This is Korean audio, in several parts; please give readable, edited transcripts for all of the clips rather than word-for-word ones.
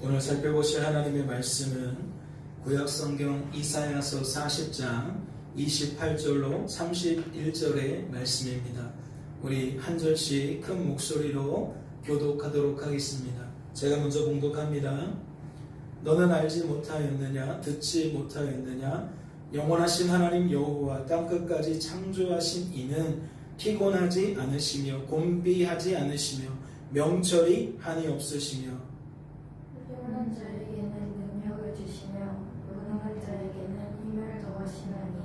오늘 살펴보실 하나님의 말씀은 구약성경 이사야서 40장 28절로 31절의 말씀입니다. 우리 한 절씩 큰 목소리로 교독하도록 하겠습니다. 제가 먼저 봉독합니다. 너는 알지 못하였느냐? 듣지 못하였느냐? 영원하신 하나님 여호와 땅끝까지 창조하신 이는 피곤하지 않으시며 곤비하지 않으시며 명철이 한이 없으시며 훌륭한 자에게는 능력을 주시며 무능한 자에게는 힘을 더하시나니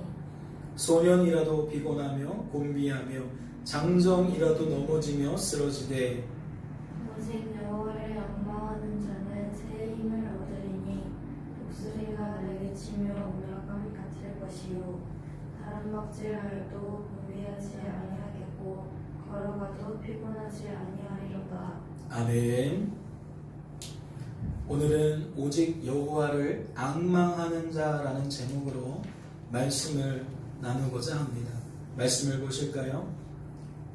소년이라도 피곤하며 곤비하며 장정이라도 넘어지며 쓰러지되 오직 여호와를 仰망하는 자는 새 힘을 얻으리니 독수리가 날개치며 올라감 같을 것이요 다른 먹질하여도 곤비하지 아니하겠고 걸어가도 피곤하지 아니하리로다. 아멘. 오늘은 오직 여호와를 앙망하는 자라는 제목으로 말씀을 나누고자 합니다. 말씀을 보실까요?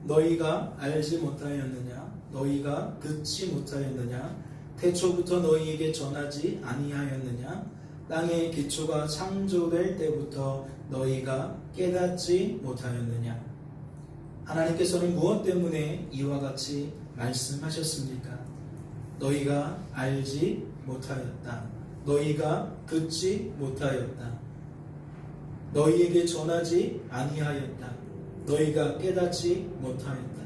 너희가 알지 못하였느냐? 너희가 듣지 못하였느냐? 태초부터 너희에게 전하지 아니하였느냐? 땅의 기초가 창조될 때부터 너희가 깨닫지 못하였느냐? 하나님께서는 무엇 때문에 이와 같이 말씀하셨습니까? 너희가 알지 못하였다. 너희가 듣지 못하였다. 너희에게 전하지 아니하였다. 너희가 깨닫지 못하였다.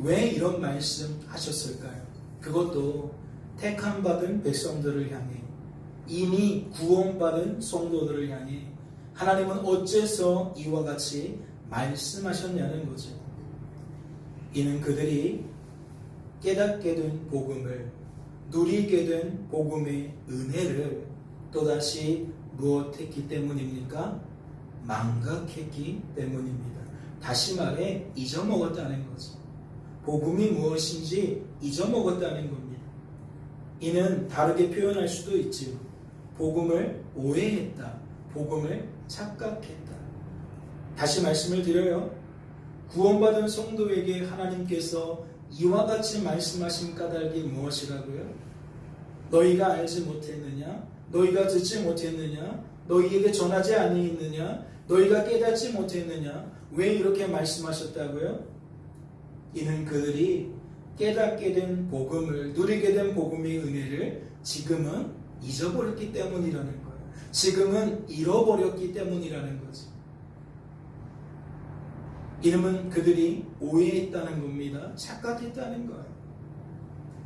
왜 이런 말씀 하셨을까요? 그것도 택함받은 백성들을 향해, 이미 구원받은 성도들을 향해 하나님은 어째서 이와 같이 말씀하셨냐는 거죠. 이는 그들이 깨닫게 된 복음을, 누리게 된 복음의 은혜를 또다시 무엇했기 때문입니까? 망각했기 때문입니다. 다시 말해 잊어먹었다는 거죠. 복음이 무엇인지 잊어먹었다는 겁니다. 이는 다르게 표현할 수도 있지요. 복음을 오해했다. 복음을 착각했다. 다시 말씀을 드려요. 구원받은 성도에게 하나님께서 이와 같이 말씀하신 까닭이 무엇이라고요? 너희가 알지 못했느냐? 너희가 듣지 못했느냐? 너희에게 전하지 아니했느냐? 너희가 깨닫지 못했느냐? 왜 이렇게 말씀하셨다고요? 이는 그들이 깨닫게 된 복음을, 누리게 된 복음의 은혜를 지금은 잊어버렸기 때문이라는 거예요. 지금은 잃어버렸기 때문이라는 거죠. 이름은 그들이 오해했다는 겁니다. 착각했다는 거예요.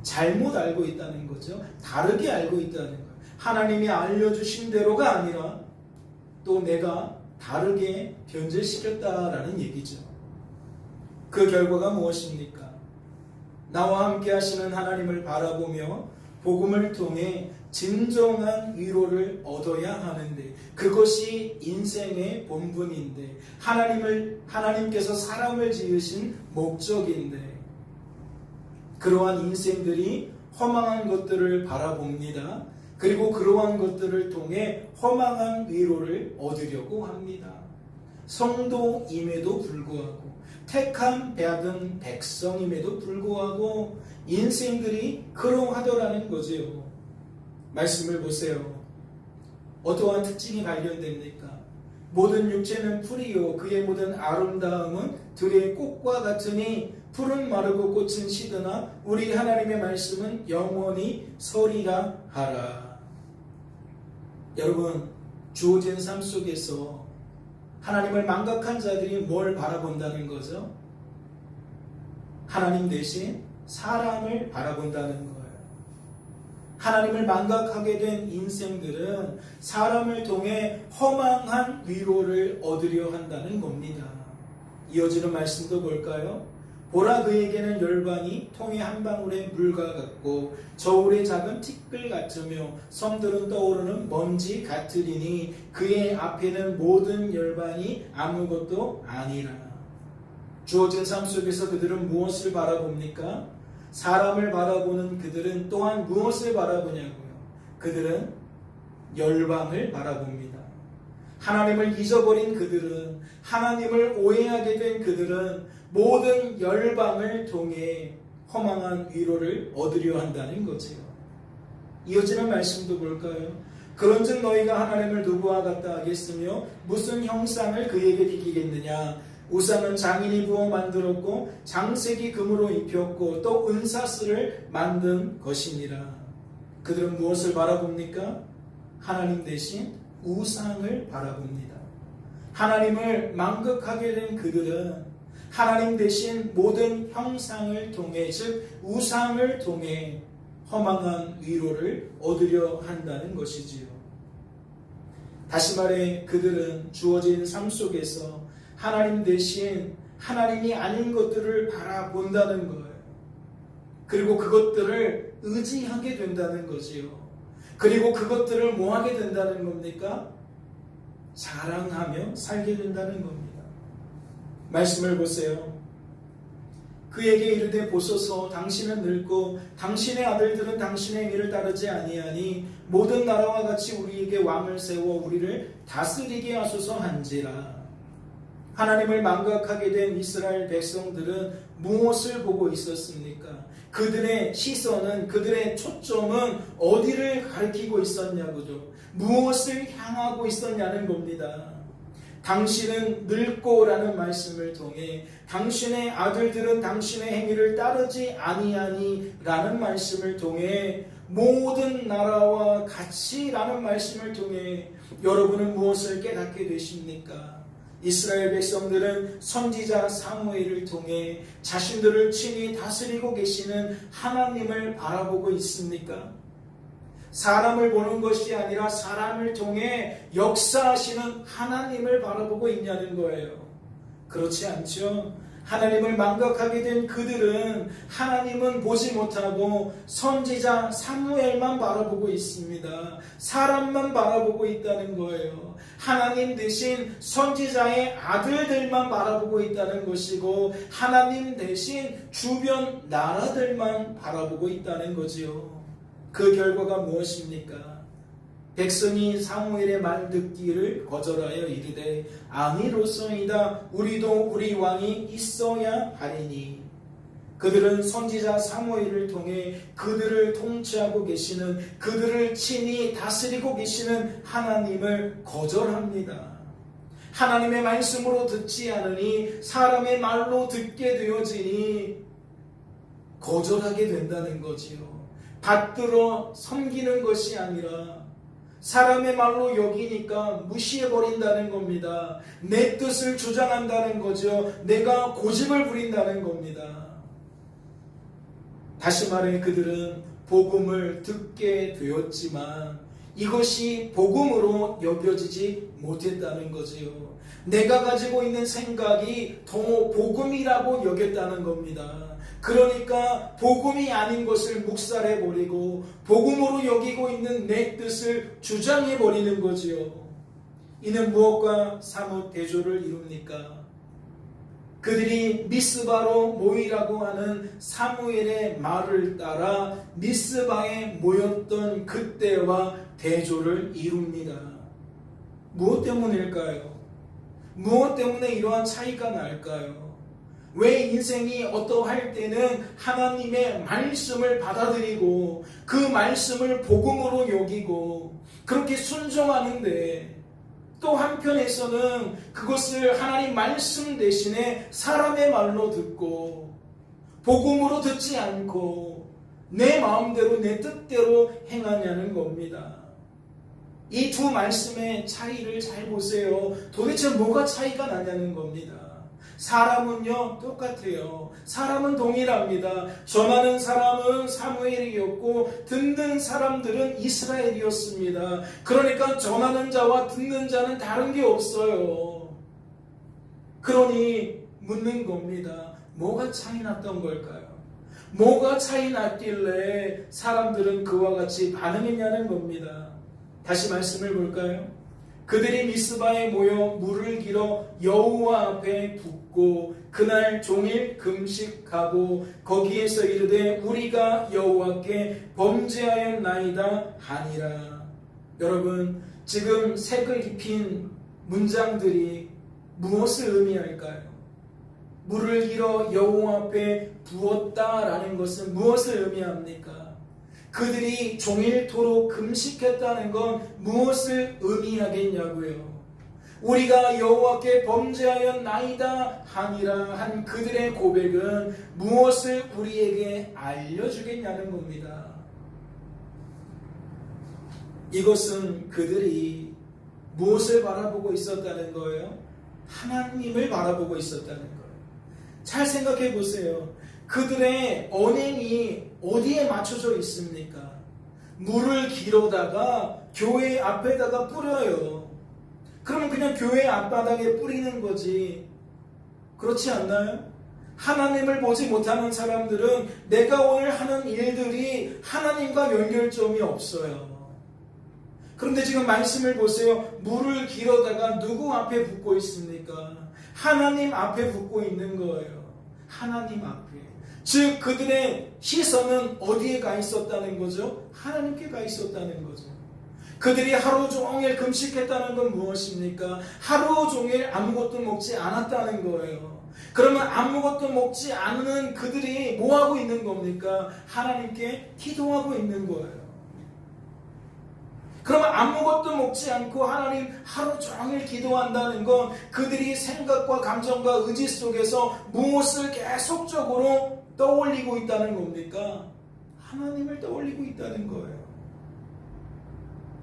잘못 알고 있다는 거죠. 다르게 알고 있다는 거예요. 하나님이 알려주신 대로가 아니라 또 내가 다르게 변질시켰다라는 얘기죠. 그 결과가 무엇입니까? 나와 함께 하시는 하나님을 바라보며 복음을 통해 진정한 위로를 얻어야 하는데, 그것이 인생의 본분인데, 하나님께서 사람을 지으신 목적인데, 그러한 인생들이 허망한 것들을 바라봅니다. 그리고 그러한 것들을 통해 허망한 위로를 얻으려고 합니다. 성도임에도 불구하고, 택함 받은 백성임에도 불구하고 인생들이 그러하더라는 거죠. 말씀을 보세요. 어떠한 특징이 발견됩니까? 모든 육체는 풀이요 그의 모든 아름다움은 들의 꽃과 같으니 풀은 마르고 꽃은 시드나 우리 하나님의 말씀은 영원히 서리라 하라. 여러분, 주어진 삶 속에서 하나님을 망각한 자들이 뭘 바라본다는 거죠? 하나님 대신 사람을 바라본다는 거예요. 하나님을 망각하게 된 인생들은 사람을 통해 허망한 위로를 얻으려 한다는 겁니다. 이어지는 말씀도 볼까요? 보라, 그에게는 열방이 통의 한 방울의 물과 같고 저울의 작은 티끌 같으며 섬들은 떠오르는 먼지 같으리니 그의 앞에는 모든 열방이 아무것도 아니라. 주어진 삶 속에서 그들은 무엇을 바라봅니까? 사람을 바라보는 그들은 또한 무엇을 바라보냐고요? 그들은 열방을 바라봅니다. 하나님을 잊어버린 그들은, 하나님을 오해하게 된 그들은 모든 열방을 통해 허망한 위로를 얻으려 한다는 거지요. 이어지는 말씀도 볼까요? 그런즉 너희가 하나님을 누구와 같다 하겠으며 무슨 형상을 그에게 비기겠느냐? 우상은 장인이 부어 만들었고 장색이 금으로 입혔고 또 은사슬을 만든 것이니라. 그들은 무엇을 바라봅니까? 하나님 대신 우상을 바라봅니다. 하나님을 망각하게 된 그들은 하나님 대신 모든 형상을 통해, 즉 우상을 통해 허망한 위로를 얻으려 한다는 것이지요. 다시 말해 그들은 주어진 삶 속에서 하나님 대신 하나님이 아닌 것들을 바라본다는 거예요. 그리고 그것들을 의지하게 된다는 거지요. 그리고 그것들을 뭐 하게 된다는 겁니까? 자랑하며 살게 된다는 겁니다. 말씀을 보세요. 그에게 이르되 보소서 당신은 늙고 당신의 아들들은 당신의 일을 따르지 아니하니 모든 나라와 같이 우리에게 왕을 세워 우리를 다스리게 하소서 한지라. 하나님을 망각하게 된 이스라엘 백성들은 무엇을 보고 있었습니까? 그들의 시선은, 그들의 초점은 어디를 가리키고 있었냐고죠. 무엇을 향하고 있었냐는 겁니다. 당신은 늙고라는 말씀을 통해 당신의 아들들은 당신의 행위를 따르지 아니하니 라는 말씀을 통해 모든 나라와 같이라는 말씀을 통해 여러분은 무엇을 깨닫게 되십니까? 이스라엘 백성들은 선지자 사무엘을 통해 자신들을 친히 다스리고 계시는 하나님을 바라보고 있습니까? 사람을 보는 것이 아니라 사람을 통해 역사하시는 하나님을 바라보고 있냐는 거예요. 그렇지 않죠? 하나님을 망각하게 된 그들은 하나님은 보지 못하고 선지자 사무엘만 바라보고 있습니다. 사람만 바라보고 있다는 거예요. 하나님 대신 선지자의 아들들만 바라보고 있다는 것이고 하나님 대신 주변 나라들만 바라보고 있다는 거지요. 그 결과가 무엇입니까? 백성이 사무엘의 말 듣기를 거절하여 이르되 아니로소이다. 우리도 우리 왕이 있어야 하리니. 그들은 선지자 사무엘을 통해 그들을 통치하고 계시는, 그들을 친히 다스리고 계시는 하나님을 거절합니다. 하나님의 말씀으로 듣지 않으니 사람의 말로 듣게 되어지니 거절하게 된다는 거지요. 받들어 섬기는 것이 아니라 사람의 말로 여기니까 무시해버린다는 겁니다. 내 뜻을 주장한다는 거죠. 내가 고집을 부린다는 겁니다. 다시 말해 그들은 복음을 듣게 되었지만 이것이 복음으로 여겨지지 못했다는 거지요. 내가 가지고 있는 생각이 더 복음이라고 여겼다는 겁니다. 그러니까 복음이 아닌 것을 묵살해버리고 복음으로 여기고 있는 내 뜻을 주장해버리는 거지요. 이는 무엇과 사뭇 대조를 이룹니까? 그들이 미스바로 모이라고 하는 사무엘의 말을 따라 미스바에 모였던 그때와 대조를 이룹니다. 무엇 때문일까요? 무엇 때문에 이러한 차이가 날까요? 왜 인생이 어떠할 때는 하나님의 말씀을 받아들이고 그 말씀을 복음으로 여기고 그렇게 순종하는데 또 한편에서는 그것을 하나님 말씀 대신에 사람의 말로 듣고 복음으로 듣지 않고 내 마음대로 내 뜻대로 행하냐는 겁니다. 이 두 말씀의 차이를 잘 보세요. 도대체 뭐가 차이가 나냐는 겁니다. 사람은요 똑같아요. 사람은 동일합니다. 전하는 사람은 사무엘이었고 듣는 사람들은 이스라엘이었습니다. 그러니까 전하는 자와 듣는 자는 다른 게 없어요. 그러니 묻는 겁니다. 뭐가 차이 났던 걸까요? 뭐가 차이 났길래 사람들은 그와 같이 반응했냐는 겁니다. 다시 말씀을 볼까요? 그들이 미스바에 모여 물을 길어 여호와 앞에 붓고 그날 종일 금식하고 거기에서 이르되 우리가 여호와께 범죄하였나이다 하니라. 여러분 지금 색을 입힌 문장들이 무엇을 의미할까요? 물을 길어 여호와 앞에 부었다라는 것은 무엇을 의미합니까? 그들이 종일토록 금식했다는 건 무엇을 의미하겠냐고요. 우리가 여호와께 범죄하였나이다 하니라 한 그들의 고백은 무엇을 우리에게 알려주겠냐는 겁니다. 이것은 그들이 무엇을 바라보고 있었다는 거예요? 하나님을 바라보고 있었다는 거예요. 잘 생각해 보세요. 그들의 언행이 어디에 맞춰져 있습니까? 물을 길어다가 교회 앞에다가 뿌려요. 그러면 그냥 교회 앞바닥에 뿌리는 거지. 그렇지 않나요? 하나님을 보지 못하는 사람들은 내가 오늘 하는 일들이 하나님과 연결점이 없어요. 그런데 지금 말씀을 보세요. 물을 길어다가 누구 앞에 붓고 있습니까? 하나님 앞에 붓고 있는 거예요. 하나님 앞에. 즉 그들의 시선은 어디에 가 있었다는 거죠? 하나님께 가 있었다는 거죠. 그들이 하루 종일 금식했다는 건 무엇입니까? 하루 종일 아무것도 먹지 않았다는 거예요. 그러면 아무것도 먹지 않는 그들이 뭐 하고 있는 겁니까? 하나님께 기도하고 있는 거예요. 그러면 아무것도 먹지 않고 하나님 하루 종일 기도한다는 건 그들이 생각과 감정과 의지 속에서 무엇을 계속적으로 떠올리고 있다는 겁니까? 하나님을 떠올리고 있다는 거예요.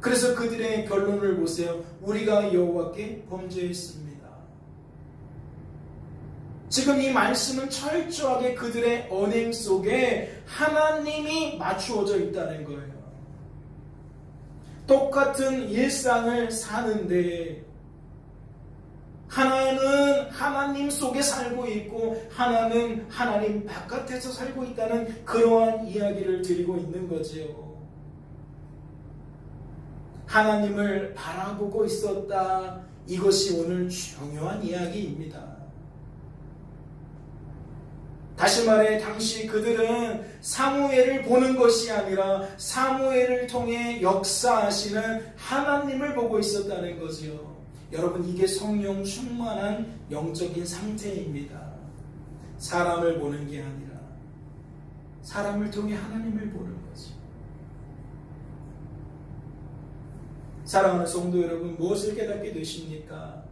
그래서 그들의 결론을 보세요. 우리가 여호와께 범죄했습니다. 지금 이 말씀은 철저하게 그들의 언행 속에 하나님이 맞추어져 있다는 거예요. 똑같은 일상을 사는데 하나는 하나님 속에 살고 있고 하나는 하나님 바깥에서 살고 있다는 그러한 이야기를 드리고 있는 거지요. 하나님을 바라보고 있었다. 이것이 오늘 중요한 이야기입니다. 다시 말해 당시 그들은 사무엘을 보는 것이 아니라 사무엘을 통해 역사하시는 하나님을 보고 있었다는 거지요. 여러분 이게 성령 충만한 영적인 상태입니다. 사람을 보는 게 아니라 사람을 통해 하나님을 보는 거죠. 사랑하는 성도 여러분, 무엇을 깨닫게 되십니까?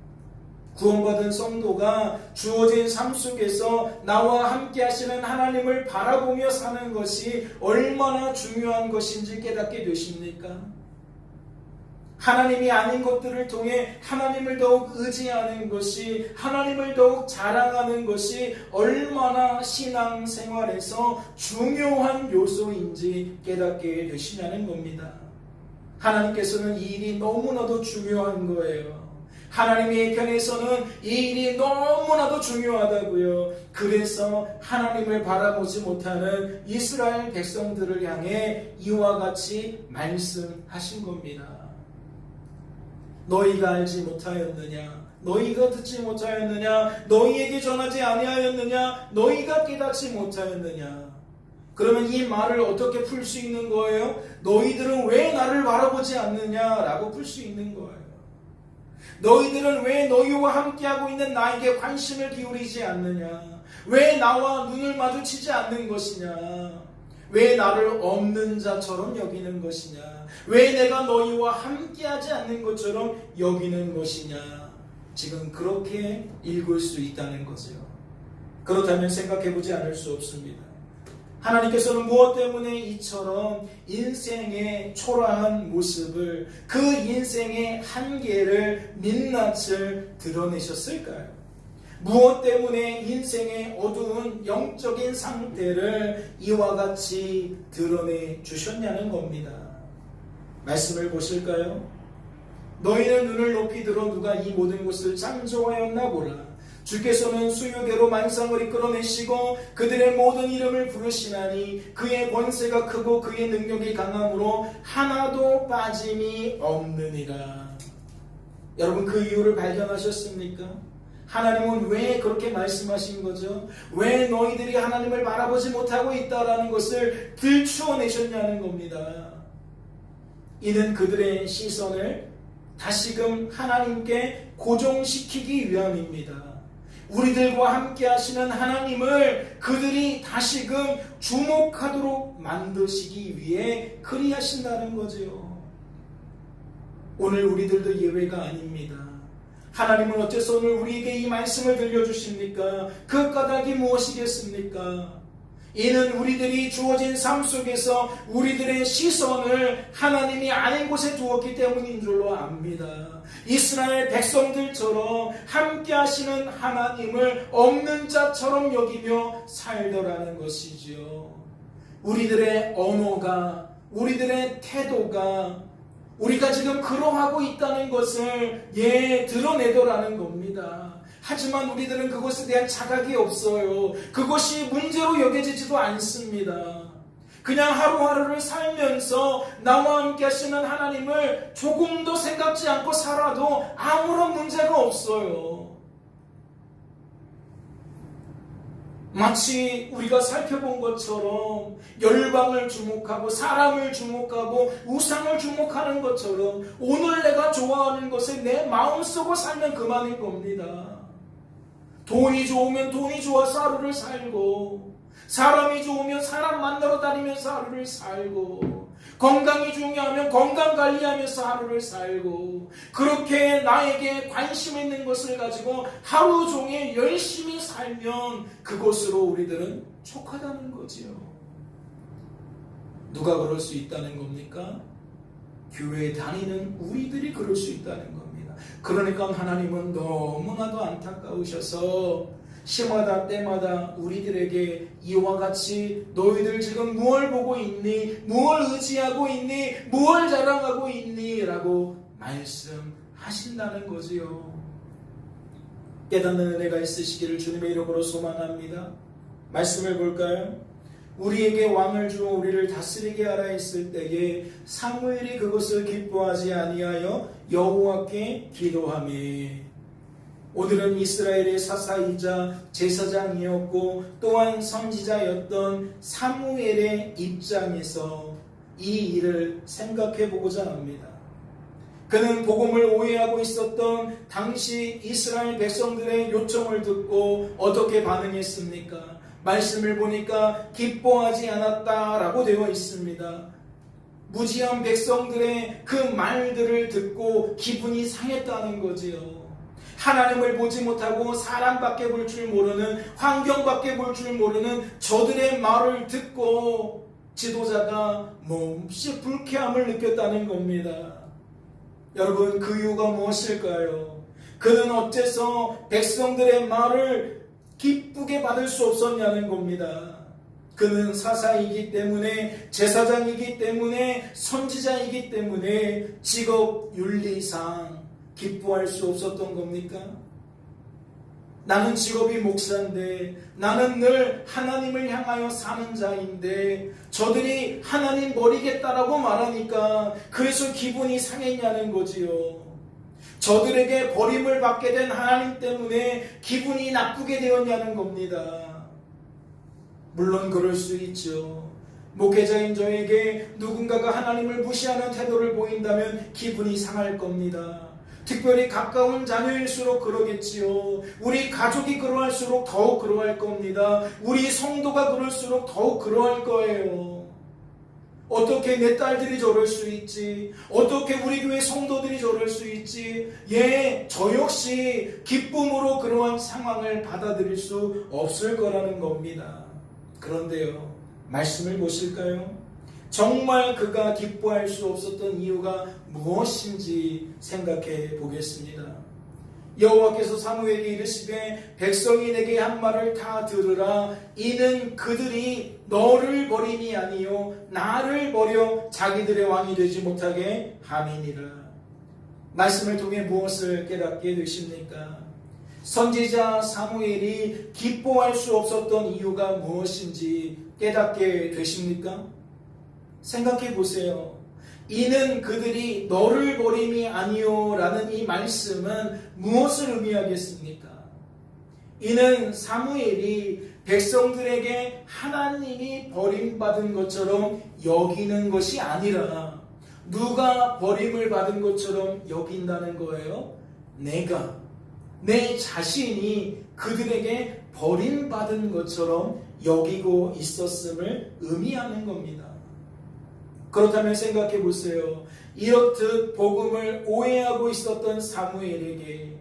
구원받은 성도가 주어진 삶 속에서 나와 함께 하시는 하나님을 바라보며 사는 것이 얼마나 중요한 것인지 깨닫게 되십니까? 하나님이 아닌 것들을 통해 하나님을 더욱 의지하는 것이, 하나님을 더욱 자랑하는 것이 얼마나 신앙생활에서 중요한 요소인지 깨닫게 되시냐는 겁니다. 하나님께서는 이 일이 너무나도 중요한 거예요. 하나님의 편에서는 이 일이 너무나도 중요하다고요. 그래서 하나님을 바라보지 못하는 이스라엘 백성들을 향해 이와 같이 말씀하신 겁니다. 너희가 알지 못하였느냐? 너희가 듣지 못하였느냐? 너희에게 전하지 아니하였느냐? 너희가 깨닫지 못하였느냐? 그러면 이 말을 어떻게 풀 수 있는 거예요? 너희들은 왜 나를 바라보지 않느냐라고 풀 수 있는 거예요. 너희들은 왜 너희와 함께하고 있는 나에게 관심을 기울이지 않느냐? 왜 나와 눈을 마주치지 않는 것이냐? 왜 나를 없는 자처럼 여기는 것이냐? 왜 내가 너희와 함께하지 않는 것처럼 여기는 것이냐? 지금 그렇게 읽을 수 있다는 거죠. 그렇다면 생각해보지 않을 수 없습니다. 하나님께서는 무엇 때문에 이처럼 인생의 초라한 모습을, 그 인생의 한계를 민낯을 드러내셨을까요? 무엇 때문에 인생의 어두운 영적인 상태를 이와 같이 드러내 주셨냐는 겁니다. 말씀을 보실까요? 너희는 눈을 높이 들어 누가 이 모든 것을 창조하였나 보라. 주께서는 수유대로 만상을 이끌어내시고 그들의 모든 이름을 부르시나니 그의 권세가 크고 그의 능력이 강함으로 하나도 빠짐이 없느니라. 여러분 그 이유를 발견하셨습니까? 하나님은 왜 그렇게 말씀하신 거죠? 왜 너희들이 하나님을 바라보지 못하고 있다라는 것을 들추어내셨냐는 겁니다. 이는 그들의 시선을 다시금 하나님께 고정시키기 위함입니다. 우리들과 함께 하시는 하나님을 그들이 다시금 주목하도록 만드시기 위해 그리하신다는 거지요. 오늘 우리들도 예외가 아닙니다. 하나님은 어째서 오늘 우리에게 이 말씀을 들려주십니까? 그 까닭이 무엇이겠습니까? 이는 우리들이 주어진 삶 속에서 우리들의 시선을 하나님이 아닌 곳에 두었기 때문인 줄로 압니다. 이스라엘 백성들처럼 함께 하시는 하나님을 없는 자처럼 여기며 살더라는 것이지요. 우리들의 언어가, 우리들의 태도가 우리가 지금 그러하고 있다는 것을 드러내더라는 겁니다. 하지만 우리들은 그것에 대한 자각이 없어요. 그것이 문제로 여겨지지도 않습니다. 그냥 하루하루를 살면서 나와 함께 하시는 하나님을 조금도 생각지 않고 살아도 아무런 문제가 없어요. 마치 우리가 살펴본 것처럼 열방을 주목하고 사람을 주목하고 우상을 주목하는 것처럼 오늘 내가 좋아하는 것에 내 마음속으로 살면 그만인 겁니다. 돈이 좋으면 돈이 좋아서 하루를 살고, 사람이 좋으면 사람 만나러 다니면서 하루를 살고, 건강이 중요하면 건강 관리하면서 하루를 살고, 그렇게 나에게 관심 있는 것을 가지고 하루 종일 열심히 살면 그것으로 우리들은 촉하다는 거지요. 누가 그럴 수 있다는 겁니까? 교회에 다니는 우리들이 그럴 수 있다는 겁니다. 그러니까 하나님은 너무나도 안타까우셔서 시마다 때마다 우리들에게 이와 같이 너희들 지금 무엇을 보고 있니? 무엇을 의지하고 있니? 무엇을 자랑하고 있니? 라고 말씀하신다는 거지요. 깨닫는 은혜가 있으시기를 주님의 이름으로 소망합니다. 말씀을 볼까요? 우리에게 왕을 주어 우리를 다스리게 하라 했을 때에 사무엘이 그것을 기뻐하지 아니하여 여호와께 기도하며, 오늘은 이스라엘의 사사이자 제사장이었고 또한 선지자였던 사무엘의 입장에서 이 일을 생각해 보고자 합니다. 그는 복음을 오해하고 있었던 당시 이스라엘 백성들의 요청을 듣고 어떻게 반응했습니까? 말씀을 보니까 기뻐하지 않았다라고 되어 있습니다. 무지한 백성들의 그 말들을 듣고 기분이 상했다는 거지요. 하나님을 보지 못하고 사람밖에 볼 줄 모르는, 환경밖에 볼 줄 모르는 저들의 말을 듣고 지도자가 몹시 불쾌함을 느꼈다는 겁니다. 여러분, 그 이유가 무엇일까요? 그는 어째서 백성들의 말을 기쁘게 받을 수 없었냐는 겁니다. 그는 사사이기 때문에, 제사장이기 때문에, 선지자이기 때문에 직업 윤리상 기뻐할 수 없었던 겁니까? 나는 직업이 목사인데, 나는 늘 하나님을 향하여 사는 자인데 저들이 하나님 버리겠다라고 말하니까 그래서 기분이 상했냐는 거지요. 저들에게 버림을 받게 된 하나님 때문에 기분이 나쁘게 되었냐는 겁니다. 물론 그럴 수 있죠. 목회자인 저에게 누군가가 하나님을 무시하는 태도를 보인다면 기분이 상할 겁니다. 특별히 가까운 자녀일수록 그러겠지요. 우리 가족이 그러할수록 더욱 그러할 겁니다. 우리 성도가 그럴수록 더욱 그러할 거예요. 어떻게 내 딸들이 저럴 수 있지? 어떻게 우리 교회 성도들이 저럴 수 있지? 저 역시 기쁨으로 그러한 상황을 받아들일 수 없을 거라는 겁니다. 그런데요, 말씀을 보실까요? 정말 그가 기뻐할 수 없었던 이유가 무엇인지 생각해 보겠습니다. 여호와께서 사무엘에게 이르시되 백성이 내게 한 말을 다 들으라. 이는 그들이 너를 버림이 아니요 나를 버려 자기들의 왕이 되지 못하게 함이니라. 말씀을 통해 무엇을 깨닫게 되십니까? 선지자 사무엘이 기뻐할 수 없었던 이유가 무엇인지 깨닫게 되십니까? 생각해 보세요. 이는 그들이 너를 버림이 아니요 라는 이 말씀은 무엇을 의미하겠습니까? 이는 사무엘이 백성들에게 하나님이 버림받은 것처럼 여기는 것이 아니라 누가 버림을 받은 것처럼 여긴다는 거예요. 내 자신이 그들에게 버림받은 것처럼 여기고 있었음을 의미하는 겁니다. 그렇다면 생각해 보세요. 이렇듯 복음을 오해하고 있었던 사무엘에게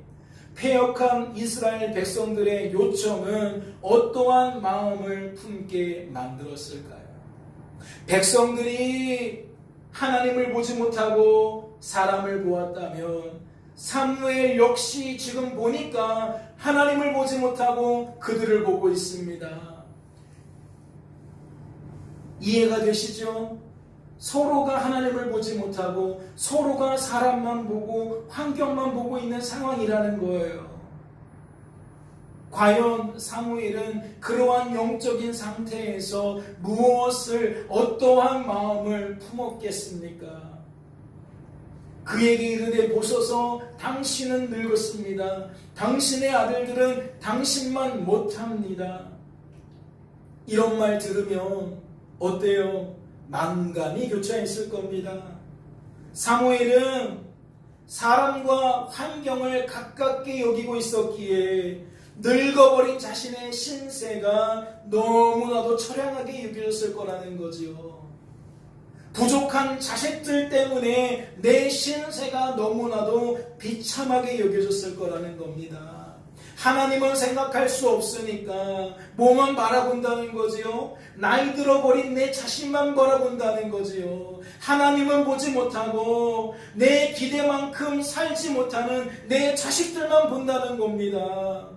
패역한 이스라엘 백성들의 요청은 어떠한 마음을 품게 만들었을까요? 백성들이 하나님을 보지 못하고 사람을 보았다면 사무엘 역시 지금 보니까 하나님을 보지 못하고 그들을 보고 있습니다. 이해가 되시죠? 서로가 하나님을 보지 못하고 서로가 사람만 보고 환경만 보고 있는 상황이라는 거예요. 과연 사무엘은 그러한 영적인 상태에서 무엇을 어떠한 마음을 품었겠습니까? 그에게 이르되 보소서 당신은 늙었습니다. 당신의 아들들은 당신만 못합니다. 이런 말 들으면 어때요? 만감이 교차했을 겁니다. 사무엘은 사람과 환경을 가깝게 여기고 있었기에 늙어버린 자신의 신세가 너무나도 처량하게 여겨졌을 거라는 거지요. 부족한 자식들 때문에 내 신세가 너무나도 비참하게 여겨졌을 거라는 겁니다. 하나님은 생각할 수 없으니까 뭐만 바라본다는 거지요? 나이 들어버린 내 자신만 바라본다는 거지요. 하나님은 보지 못하고 내 기대만큼 살지 못하는 내 자식들만 본다는 겁니다.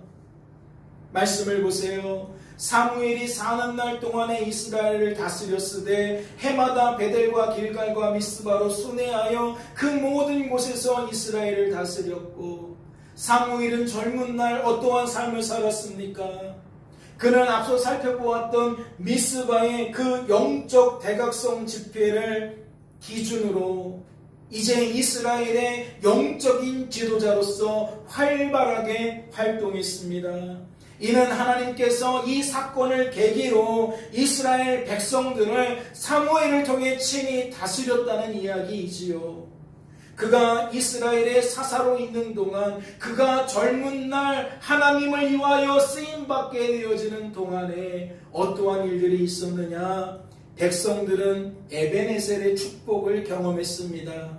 말씀을 보세요. 사무엘이 사는 날 동안에 이스라엘을 다스렸으되 해마다 베델과 길갈과 미스바로 순회하여 그 모든 곳에서 이스라엘을 다스렸고, 사무엘은 젊은 날 어떠한 삶을 살았습니까? 그는 앞서 살펴보았던 미스바의 그 영적 대각성 집회를 기준으로 이제 이스라엘의 영적인 지도자로서 활발하게 활동했습니다. 이는 하나님께서 이 사건을 계기로 이스라엘 백성들을 사무엘을 통해 친히 다스렸다는 이야기이지요. 그가 이스라엘의 사사로 있는 동안, 그가 젊은 날 하나님을 위하여 쓰임받게 되어지는 동안에 어떠한 일들이 있었느냐? 백성들은 에벤에셀의 축복을 경험했습니다.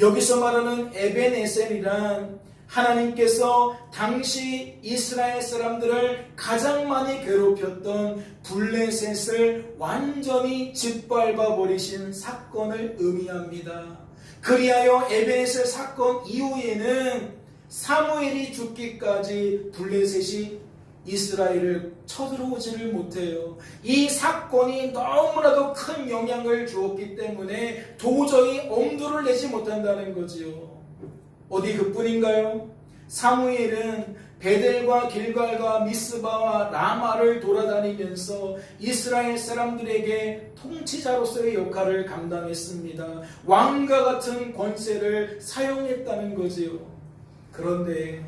여기서 말하는 에벤에셀이란 하나님께서 당시 이스라엘 사람들을 가장 많이 괴롭혔던 블레셋을 완전히 짓밟아 버리신 사건을 의미합니다. 그리하여 에벤에셀 사건 이후에는 사무엘이 죽기까지 블레셋이 이스라엘을 쳐들어오지를 못해요. 이 사건이 너무나도 큰 영향을 주었기 때문에 도저히 엄두를 내지 못한다는 거지요. 어디 그뿐인가요? 사무엘은 베델과 길갈과 미스바와 라마를 돌아다니면서 이스라엘 사람들에게 통치자로서의 역할을 감당했습니다. 왕과 같은 권세를 사용했다는 거지요. 그런데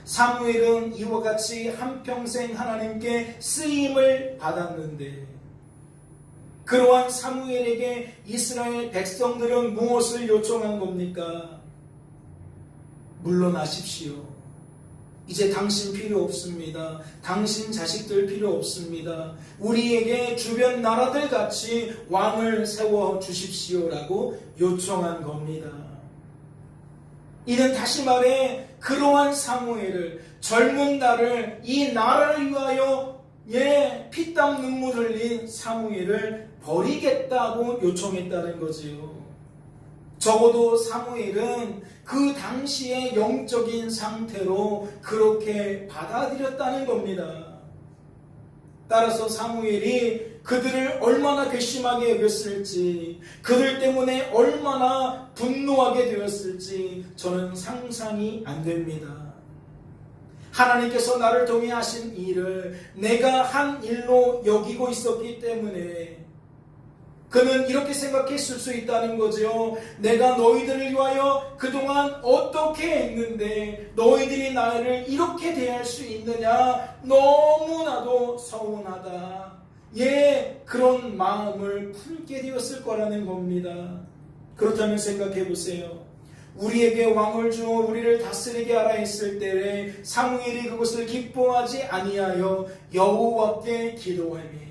사무엘은 이와 같이 한평생 하나님께 쓰임을 받았는데, 그러한 사무엘에게 이스라엘 백성들은 무엇을 요청한 겁니까? 물러나십시오. 이제 당신 필요 없습니다. 당신 자식들 필요 없습니다. 우리에게 주변 나라들 같이 왕을 세워 주십시오라고 요청한 겁니다. 이는 다시 말해 그러한 사무엘을, 젊은 날을 이 나라를 위하여 피땀 눈물 흘린 사무엘을 버리겠다고 요청했다는 거지요. 적어도 사무엘은 그 당시의 영적인 상태로 그렇게 받아들였다는 겁니다. 따라서 사무엘이 그들을 얼마나 괘씸하게 여겼을지, 그들 때문에 얼마나 분노하게 되었을지 저는 상상이 안 됩니다. 하나님께서 나를 통해 하신 일을 내가 한 일로 여기고 있었기 때문에 그는 이렇게 생각했을 수 있다는 거죠. 내가 너희들을 위하여 그동안 어떻게 했는데 너희들이 나를 이렇게 대할 수 있느냐? 너무나도 서운하다. 그런 마음을 품게 되었을 거라는 겁니다. 그렇다면 생각해 보세요. 우리에게 왕을 주어 우리를 다스리게 하라 했을 때에 사무엘이 그것을 기뻐하지 아니하여 여호와께 기도하니,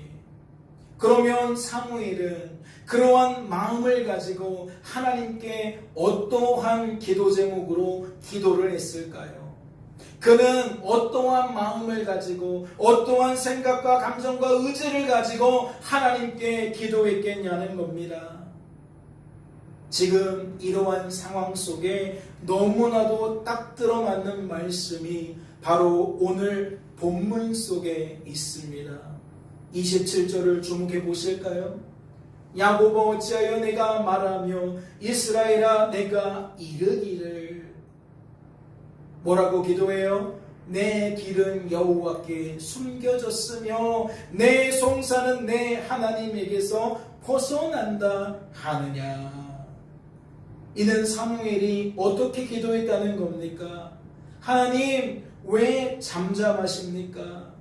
그러면 사무엘은 그러한 마음을 가지고 하나님께 어떠한 기도 제목으로 기도를 했을까요? 그는 어떠한 마음을 가지고 어떠한 생각과 감정과 의지를 가지고 하나님께 기도했겠냐는 겁니다. 지금 이러한 상황 속에 너무나도 딱 들어맞는 말씀이 바로 오늘 본문 속에 있습니다. 27절을 주목해 보실까요? 야곱아 어찌하여 내가 말하며 이스라엘아 내가 이르기를, 뭐라고 기도해요? 내 길은 여호와께 숨겨졌으며 내 송사는 내 하나님에게서 벗어난다 하느냐. 이는 사무엘이 어떻게 기도했다는 겁니까? 하나님 왜 잠잠하십니까?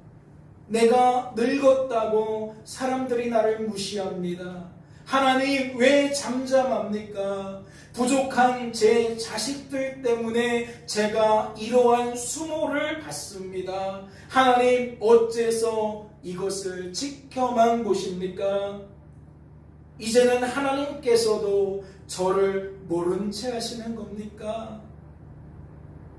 내가 늙었다고 사람들이 나를 무시합니다. 하나님 왜 잠잠합니까? 부족한 제 자식들 때문에 제가 이러한 수모를 받습니다. 하나님 어째서 이것을 지켜만 보십니까? 이제는 하나님께서도 저를 모른 채 하시는 겁니까?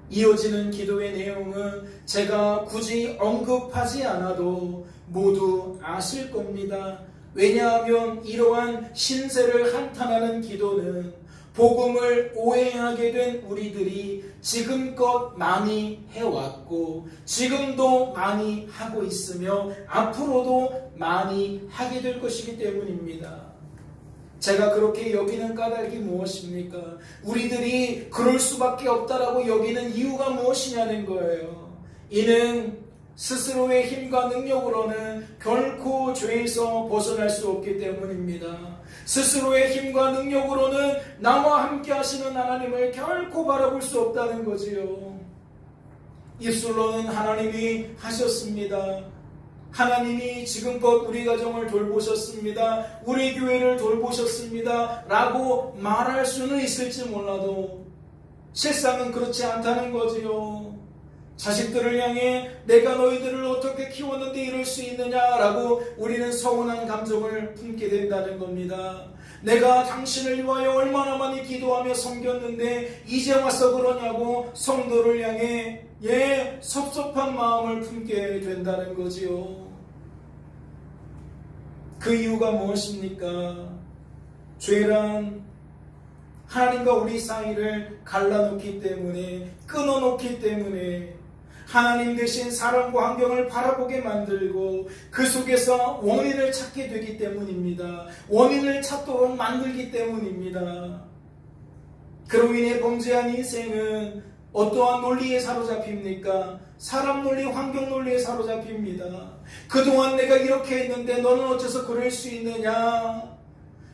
이어지는 기도의 내용은 제가 굳이 언급하지 않아도 모두 아실 겁니다. 왜냐하면 이러한 신세를 한탄하는 기도는 복음을 오해하게 된 우리들이 지금껏 많이 해왔고 지금도 많이 하고 있으며 앞으로도 많이 하게 될 것이기 때문입니다. 제가 그렇게 여기는 까닭이 무엇입니까? 우리들이 그럴 수밖에 없다라고 여기는 이유가 무엇이냐는 거예요. 이는 스스로의 힘과 능력으로는 결코 죄에서 벗어날 수 없기 때문입니다. 스스로의 힘과 능력으로는 나와 함께 하시는 하나님을 결코 바라볼 수 없다는 거지요. 입술로는 하나님이 하셨습니다. 하나님이 지금껏 우리 가정을 돌보셨습니다. 우리 교회를 돌보셨습니다. 라고 말할 수는 있을지 몰라도 실상은 그렇지 않다는 거지요. 자식들을 향해 내가 너희들을 어떻게 키웠는데 이럴 수 있느냐라고 우리는 서운한 감정을 품게 된다는 겁니다. 내가 당신을 위하여 얼마나 많이 기도하며 섬겼는데 이제 와서 그러냐고 성도를 향해 섭섭한 마음을 품게 된다는 거지요. 그 이유가 무엇입니까? 죄란 하나님과 우리 사이를 갈라놓기 때문에, 끊어놓기 때문에 하나님 대신 사람과 환경을 바라보게 만들고 그 속에서 원인을 찾게 되기 때문입니다. 원인을 찾도록 만들기 때문입니다. 그로 인해 범죄한 인생은 어떠한 논리에 사로잡힙니까? 사람 논리, 환경 논리에 사로잡힙니다. 그동안 내가 이렇게 했는데 너는 어째서 그럴 수 있느냐?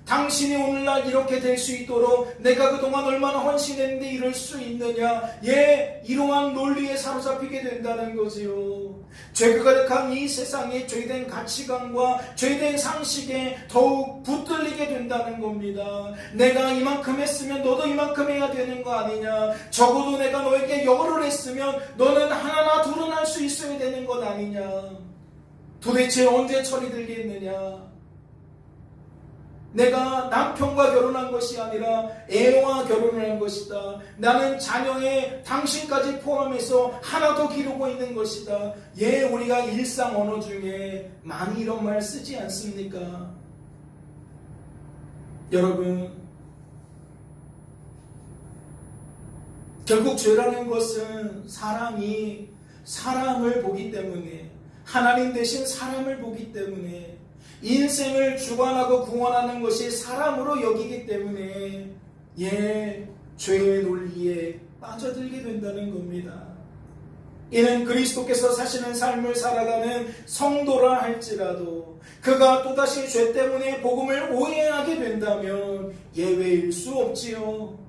당신이 오늘날 이렇게 될 수 있도록 내가 그동안 얼마나 헌신했는데 이럴 수 있느냐? 이러한 논리에 사로잡히게 된다는 거지요. 죄가 가득한 이 세상에 죄된 가치관과 죄된 상식에 더욱 붙들리게 된다는 겁니다. 내가 이만큼 했으면 너도 이만큼 해야 되는 거 아니냐? 적어도 내가 너에게 열을 했으면 너는 하나나 둘은 할 수 있어야 되는 것 아니냐? 도대체 언제 철이 들겠느냐? 내가 남편과 결혼한 것이 아니라 애와 결혼을 한 것이다. 나는 자녀의 당신까지 포함해서 하나 더 기르고 있는 것이다. 우리가 일상 언어 중에 많이 이런 말 쓰지 않습니까? 여러분, 결국 죄라는 것은 사람이 사람을 보기 때문에, 하나님 대신 사람을 보기 때문에, 인생을 주관하고 구원하는 것이 사람으로 여기기 때문에 죄의 논리에 빠져들게 된다는 겁니다. 이는 그리스도께서 사시는 삶을 살아가는 성도라 할지라도 그가 또다시 죄 때문에 복음을 오해하게 된다면 예외일 수 없지요.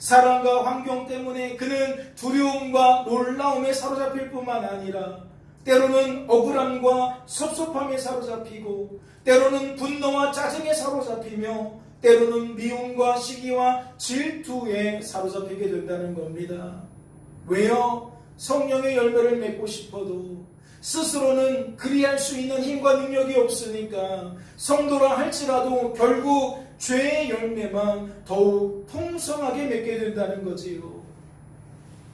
사람과 환경 때문에 그는 두려움과 놀라움에 사로잡힐 뿐만 아니라 때로는 억울함과 섭섭함에 사로잡히고 때로는 분노와 짜증에 사로잡히며 때로는 미움과 시기와 질투에 사로잡히게 된다는 겁니다. 왜요? 성령의 열매를 맺고 싶어도 스스로는 그리할 수 있는 힘과 능력이 없으니까 성도라 할지라도 결국 죄의 열매만 더욱 풍성하게 맺게 된다는 거지요.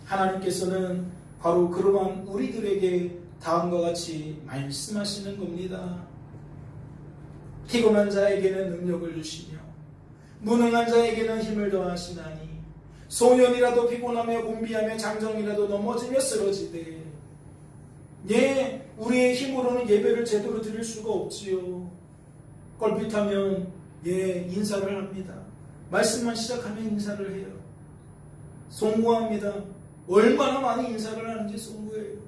하나님께서는 바로 그러한 우리들에게 다음과 같이 말씀하시는 겁니다. 피곤한 자에게는 능력을 주시며 무능한 자에게는 힘을 더하시나니 소년이라도 피곤하며 곤비하며 장정이라도 넘어지며 쓰러지되 우리의 힘으로는 예배를 제대로 드릴 수가 없지요. 껄핏하면 인사를 합니다. 말씀만 시작하면 인사를 해요. 송구합니다. 얼마나 많이 인사를 하는지 송구해요.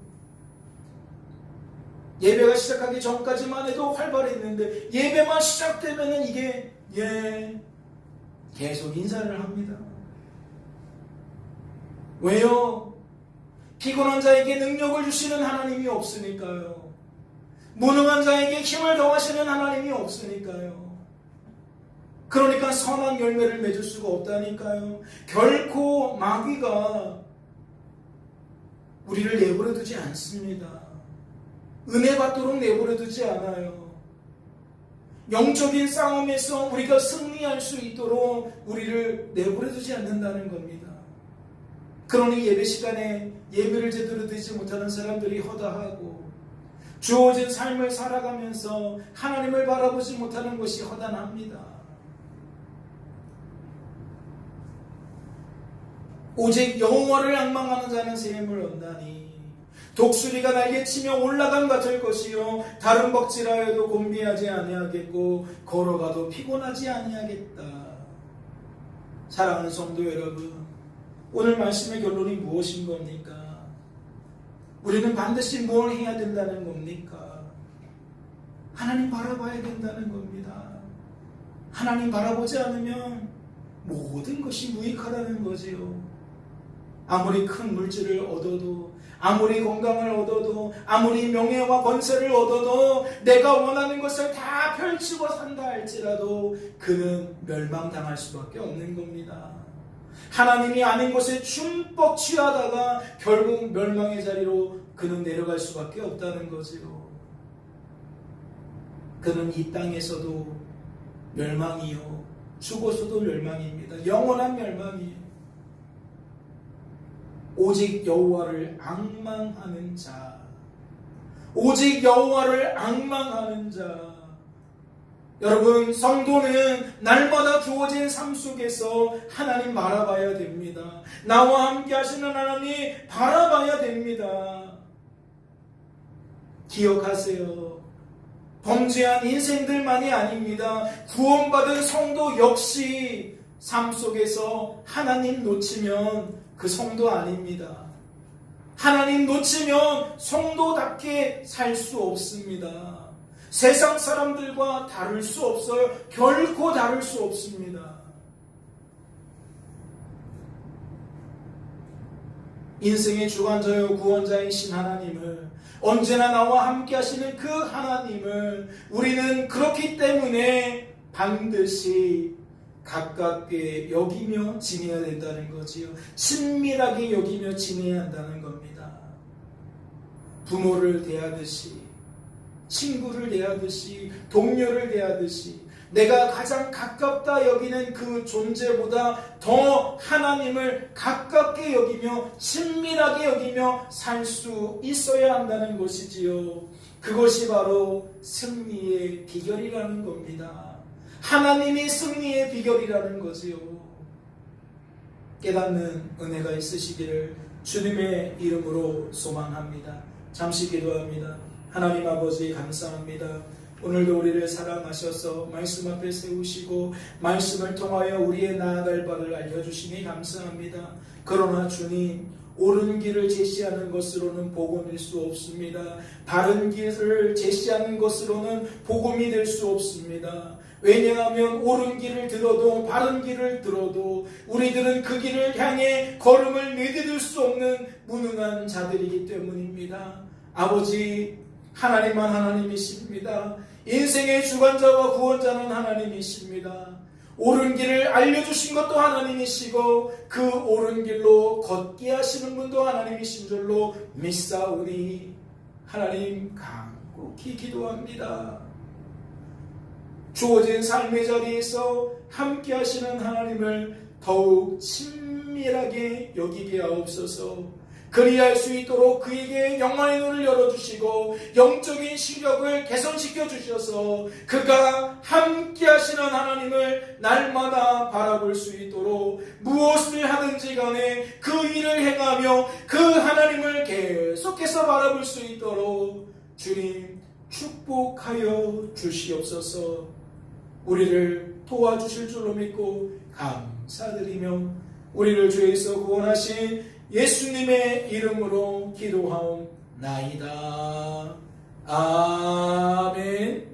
예배가 시작하기 전까지만 해도 활발했는데 예배만 시작되면은 이게 계속 인사를 합니다. 왜요? 피곤한 자에게 능력을 주시는 하나님이 없으니까요. 무능한 자에게 힘을 더하시는 하나님이 없으니까요. 그러니까 선한 열매를 맺을 수가 없다니까요. 결코 마귀가 우리를 내버려 두지 않습니다. 은혜 받도록 내버려 두지 않아요. 영적인 싸움에서 우리가 승리할 수 있도록 우리를 내버려 두지 않는다는 겁니다. 그러니 예배 시간에 예배를 제대로 드리지 못하는 사람들이 허다하고 주어진 삶을 살아가면서 하나님을 바라보지 못하는 것이 허단합니다. 오직 여호와를 앙망하는 자는 새 힘을 얻나니 독수리가 날개치며 올라감 같을 것이요 다른 벅질하여도 곤비하지 아니하겠고 걸어가도 피곤하지 아니하겠다. 사랑하는 성도 여러분, 오늘 말씀의 결론이 무엇인 겁니까? 우리는 반드시 뭘 해야 된다는 겁니까? 하나님 바라봐야 된다는 겁니다. 하나님 바라보지 않으면 모든 것이 무익하다는 거지요. 아무리 큰 물질을 얻어도, 아무리 건강을 얻어도, 아무리 명예와 권세를 얻어도, 내가 원하는 것을 다 펼치고 산다 할지라도 그는 멸망당할 수밖에 없는 겁니다. 하나님이 아닌 것에 춤뻑 취하다가 결국 멸망의 자리로 그는 내려갈 수밖에 없다는 거지요. 그는 이 땅에서도 멸망이요, 죽어서도 멸망입니다. 영원한 멸망이에요. 오직 여호와를 앙망하는 자, 오직 여호와를 앙망하는 자. 여러분, 성도는 날마다 주어진 삶 속에서 하나님 바라봐야 됩니다. 나와 함께 하시는 하나님 바라봐야 됩니다. 기억하세요. 범죄한 인생들만이 아닙니다. 구원받은 성도 역시 삶 속에서 하나님 놓치면 그 성도 아닙니다. 하나님 놓치면 성도답게 살 수 없습니다. 세상 사람들과 다를 수 없어요. 결코 다를 수 없습니다. 인생의 주관자요 구원자이신 하나님을, 언제나 나와 함께 하시는 그 하나님을 우리는 그렇기 때문에 반드시 가깝게 여기며 지내야 된다는 거지요. 친밀하게 여기며 지내야 한다는 겁니다. 부모를 대하듯이, 친구를 대하듯이, 동료를 대하듯이 내가 가장 가깝다 여기는 그 존재보다 더 하나님을 가깝게 여기며 친밀하게 여기며 살 수 있어야 한다는 것이지요. 그것이 바로 승리의 비결이라는 겁니다. 하나님이 승리의 비결이라는 거지요. 깨닫는 은혜가 있으시기를 주님의 이름으로 소망합니다. 잠시 기도합니다. 하나님 아버지 감사합니다. 오늘도 우리를 사랑하셔서 말씀 앞에 세우시고 말씀을 통하여 우리의 나아갈 바를 알려주시니 감사합니다. 그러나 주님, 옳은 길을 제시하는 것으로는 복음일 수 없습니다. 바른 길을 제시하는 것으로는 복음이 될 수 없습니다. 왜냐하면 옳은 길을 들어도 바른 길을 들어도 우리들은 그 길을 향해 걸음을 내디딜 수 없는 무능한 자들이기 때문입니다. 아버지, 하나님만 하나님이십니다. 인생의 주관자와 구원자는 하나님이십니다. 옳은 길을 알려주신 것도 하나님이시고 그 옳은 길로 걷게 하시는 분도 하나님이신 줄로 믿사오니 하나님 간곡히 기도합니다. 주어진 삶의 자리에서 함께 하시는 하나님을 더욱 친밀하게 여기게 하옵소서. 그리할 수 있도록 그에게 영광의 눈을 열어주시고 영적인 시력을 개선시켜 주셔서 그가 함께 하시는 하나님을 날마다 바라볼 수 있도록 무엇을 하든지 간에 그 일을 행하며 그 하나님을 계속해서 바라볼 수 있도록 주님 축복하여 주시옵소서. 우리를 도와주실 줄로 믿고 감사드리며 우리를 죄에서 구원하신 예수님의 이름으로 기도하옵나이다. 아멘.